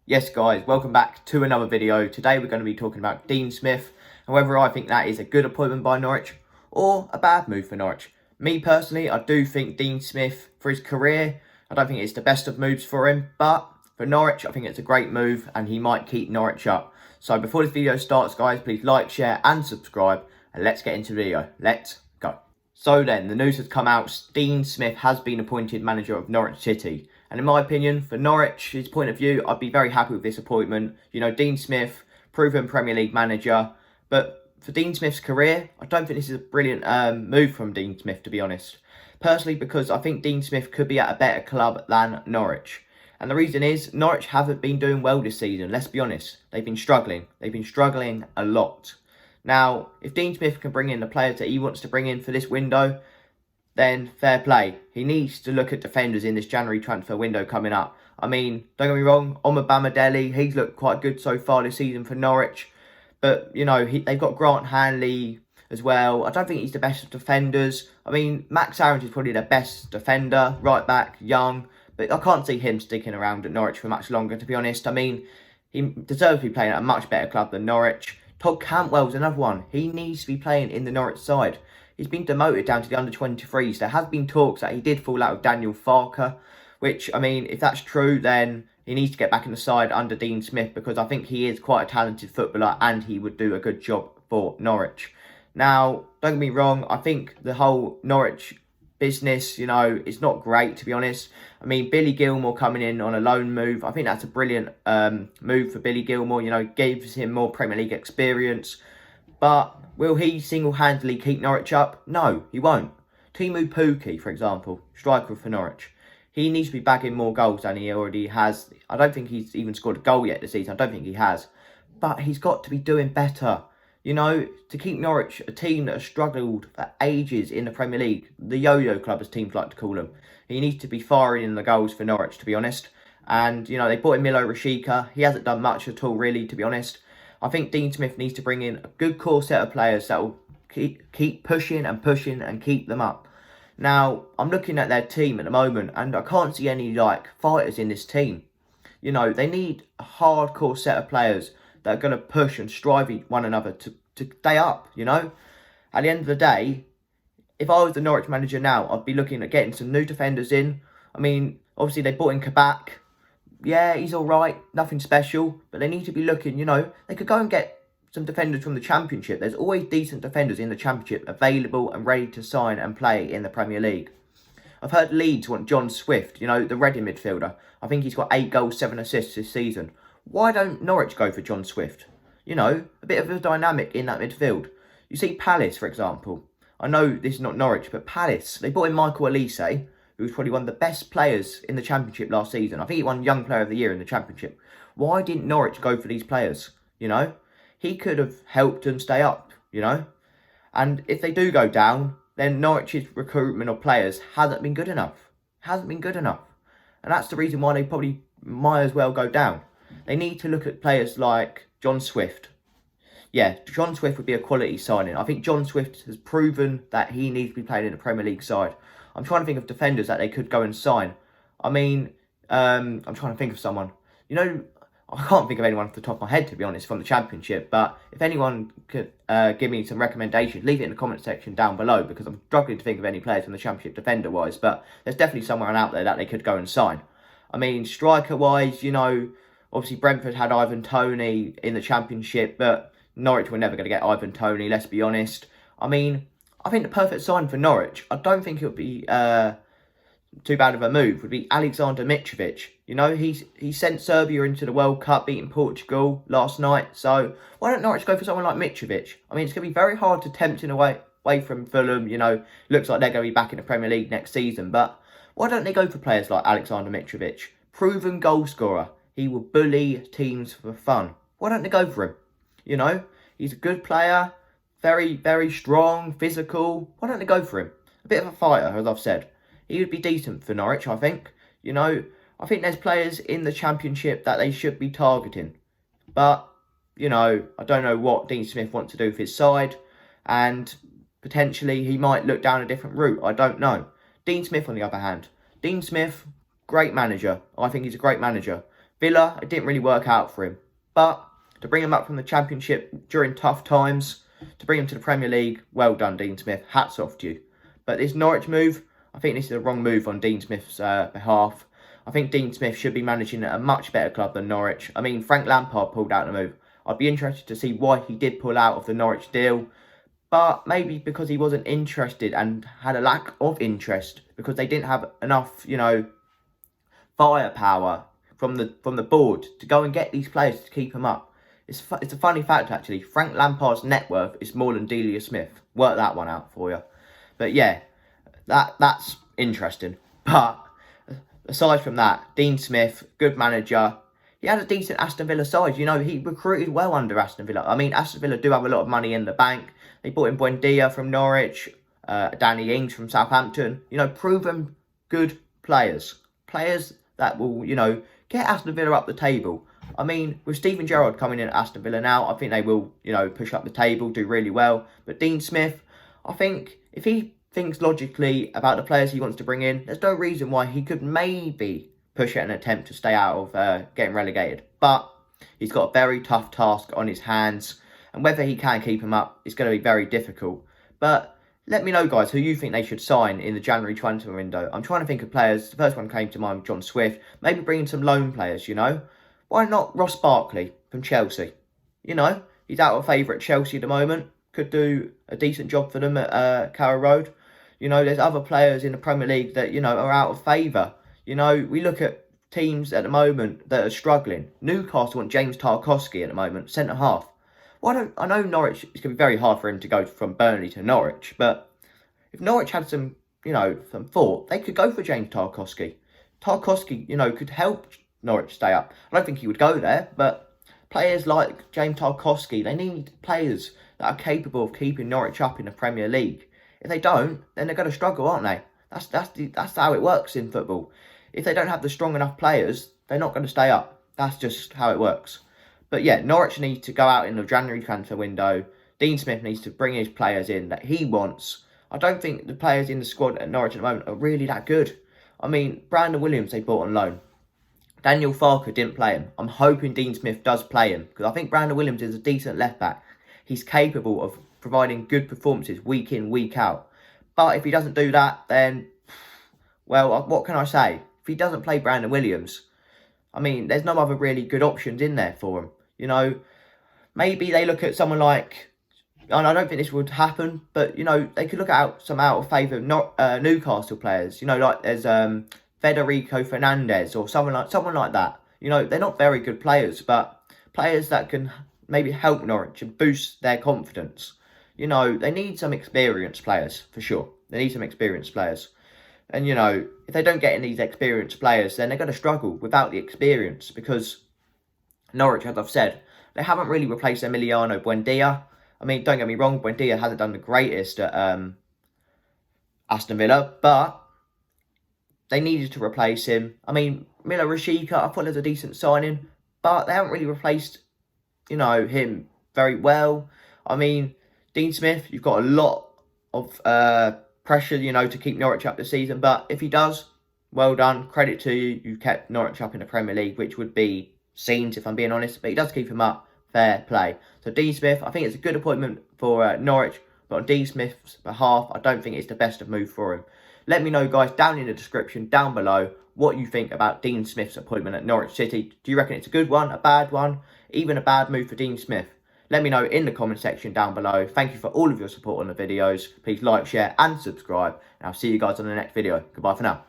Yes guys, welcome back to another video. Today we're going to be talking about Dean Smith and whether I think that is a good appointment by Norwich or a bad move for Norwich. Me personally, I do think Dean Smith, for his career, I don't think it's the best of moves for him, but for Norwich I think it's a great move and he might keep Norwich up. So before this video starts guys, please like, share and subscribe, and let's get into the video. Let's go. So then, the news has come out. Dean Smith has been appointed manager of Norwich City. And in my opinion, for Norwich's point of view, I'd be very happy with this appointment. You know, Dean Smith, proven Premier League manager. But for Dean Smith's career, I don't think this is a brilliant move from Dean Smith, to be honest. Personally, because I think Dean Smith could be at a better club than Norwich. And the reason is, Norwich haven't been doing well this season, let's be honest. They've been struggling. They've been struggling a lot. Now, if Dean Smith can bring in the players that he wants to bring in for this window, then fair play. He needs to look at defenders in this January transfer window coming up. I mean, don't get me wrong, Omar, he's looked quite good so far this season for Norwich. But, you know, they've got Grant Hanley as well. I don't think he's the best of defenders. I mean, Max Aarons is probably the best defender, right back, young. But I can't see him sticking around at Norwich for much longer, to be honest. I mean, he deserves to be playing at a much better club than Norwich. Todd Cantwell's another one. He needs to be playing in the Norwich side. He's been demoted down to the under-23s. There has been talks that he did fall out with Daniel Farker, which, I mean, if that's true, then he needs to get back in the side under Dean Smith, because I think he is quite a talented footballer and he would do a good job for Norwich. Now, don't get me wrong, I think the whole Norwich business, you know, it's not great, to be honest. I mean, Billy Gilmour coming in on a loan move, I think that's a brilliant move for Billy Gilmour. You know, gives him more Premier League experience. But will he single-handedly keep Norwich up? No, he won't. Teemu Pukki, for example, striker for Norwich, he needs to be bagging more goals than he already has. I don't think he's even scored a goal yet this season. I don't think he has. But he's got to be doing better. You know, to keep Norwich, a team that has struggled for ages in the Premier League, the yo-yo club as teams like to call them, he needs to be firing in the goals for Norwich, to be honest. And, you know, they brought in Milo Rashica. He hasn't done much at all, really, to be honest. I think Dean Smith needs to bring in a good core set of players that will keep pushing and pushing and keep them up. Now, I'm looking at their team at the moment and I can't see any, like, fighters in this team. You know, they need a hardcore set of players that are going to push and strive one another to stay up, you know. At the end of the day, if I was the Norwich manager now, I'd be looking at getting some new defenders in. I mean, obviously they brought in Kabak. Yeah, he's all right, nothing special, but they need to be looking, you know, they could go and get some defenders from the Championship. There's always decent defenders in the Championship available and ready to sign and play in the Premier League. I've heard Leeds want John Swift, you know, the Reading midfielder. I think he's got 8 goals, 7 assists this season. Why don't Norwich go for John Swift? You know, a bit of a dynamic in that midfield. You see Palace, for example. I know this is not Norwich, but Palace, they brought in Michael Elise, who was probably one of the best players in the Championship last season. I think he won Young Player of the Year in the Championship. Why didn't Norwich go for these players, you know? He could have helped them stay up, you know? And if they do go down, then Norwich's recruitment of players hasn't been good enough. Hasn't been good enough. And that's the reason why they probably might as well go down. They need to look at players like John Swift. Yeah, John Swift would be a quality signing. I think John Swift has proven that he needs to be playing in the Premier League side. I'm trying to think of defenders that they could go and sign. I mean, I'm trying to think of someone. You know, I can't think of anyone off the top of my head, to be honest, from the Championship. But if anyone could give me some recommendations, leave it in the comment section down below, because I'm struggling to think of any players from the Championship defender-wise. But there's definitely someone out there that they could go and sign. I mean, striker-wise, you know, obviously Brentford had Ivan Toney in the Championship, but Norwich were never going to get Ivan Toney, let's be honest. I mean, I think the perfect sign for Norwich, I don't think it would be too bad of a move, would be Alexander Mitrovic. You know, he sent Serbia into the World Cup, beating Portugal last night. So why don't Norwich go for someone like Mitrovic? I mean, it's going to be very hard to tempt him away from Fulham. You know, looks like they're going to be back in the Premier League next season. But why don't they go for players like Alexander Mitrovic? Proven goal scorer. He will bully teams for fun. Why don't they go for him? You know, he's a good player. Very, very strong, physical. Why don't they go for him? A bit of a fighter, as I've said. He would be decent for Norwich, I think. You know, I think there's players in the Championship that they should be targeting. But, you know, I don't know what Dean Smith wants to do with his side. And potentially he might look down a different route. I don't know. Dean Smith, on the other hand. Dean Smith, great manager. I think he's a great manager. Villa, it didn't really work out for him. But to bring him up from the Championship during tough times, to bring him to the Premier League, well done, Dean Smith. Hats off to you. But this Norwich move, I think this is a wrong move on Dean Smith's behalf. I think Dean Smith should be managing at a much better club than Norwich. I mean, Frank Lampard pulled out the move. I'd be interested to see why he did pull out of the Norwich deal. But maybe because he wasn't interested and had a lack of interest. Because they didn't have enough, firepower from the board to go and get these players to keep them up. It's a funny fact, actually. Frank Lampard's net worth is more than Delia Smith. Work that one out for you. But yeah, that's interesting. But aside from that, Dean Smith, good manager. He had a decent Aston Villa side. He recruited well under Aston Villa. I mean, Aston Villa do have a lot of money in the bank. They bought in Buendia from Norwich, Danny Ings from Southampton. Proven good players. Players that will, get Aston Villa up the table. I mean, with Steven Gerrard coming in at Aston Villa now, I think they will, push up the table, do really well. But Dean Smith, I think if he thinks logically about the players he wants to bring in, there's no reason why he could maybe push at an attempt to stay out of getting relegated. But he's got a very tough task on his hands. And whether he can keep him up is going to be very difficult. But let me know, guys, who you think they should sign in the January transfer window. I'm trying to think of players. The first one came to mind, John Swift. Maybe bring in some loan players, Why not Ross Barkley from Chelsea? He's out of favour at Chelsea at the moment. Could do a decent job for them at Carrow Road. There's other players in the Premier League that, are out of favour. We look at teams at the moment that are struggling. Newcastle want James Tarkowski at the moment, centre-half. I know Norwich, it's going to be very hard for him to go from Burnley to Norwich, but if Norwich had some thought, they could go for James Tarkowski. Tarkowski, could help Norwich stay up. I don't think he would go there, but players like James Tarkowski, they need players that are capable of keeping Norwich up in the Premier League. If they don't, then they're going to struggle, aren't they? That's how it works in football. If they don't have the strong enough players, they're not going to stay up. That's just how it works. But yeah, Norwich needs to go out in the January transfer window. Dean Smith needs to bring his players in that he wants. I don't think the players in the squad at Norwich at the moment are really that good. I mean, Brandon Williams they bought on loan. Daniel Farke didn't play him. I'm hoping Dean Smith does play him because I think Brandon Williams is a decent left back. He's capable of providing good performances week in, week out. But if he doesn't do that, then, well, what can I say? If he doesn't play Brandon Williams, I mean, there's no other really good options in there for him. Maybe they look at someone like, and I don't think this would happen, but, they could look at some out of favour Newcastle players. Like there's Federico Fernandez or someone like that. They're not very good players, but players that can maybe help Norwich and boost their confidence. They need some experienced players, for sure. They need some experienced players. And, if they don't get in these experienced players, then they're going to struggle without the experience because Norwich, as I've said, they haven't really replaced Emiliano Buendia. I mean, don't get me wrong, Buendia hasn't done the greatest at Aston Villa, but they needed to replace him. I mean, Mila Rashica, I thought it was a decent signing, but they haven't really replaced, him very well. I mean, Dean Smith, you've got a lot of pressure, to keep Norwich up this season, but if he does, well done, credit to you. You've kept Norwich up in the Premier League, which would be scenes, if I'm being honest, but he does keep him up. Fair play. So Dean Smith, I think it's a good appointment for Norwich, but on Dean Smith's behalf, I don't think it's the best of move for him. Let me know, guys, down in the description, down below, what you think about Dean Smith's appointment at Norwich City. Do you reckon it's a good one, a bad one, even a bad move for Dean Smith? Let me know in the comment section down below. Thank you for all of your support on the videos. Please like, share and subscribe. And I'll see you guys on the next video. Goodbye for now.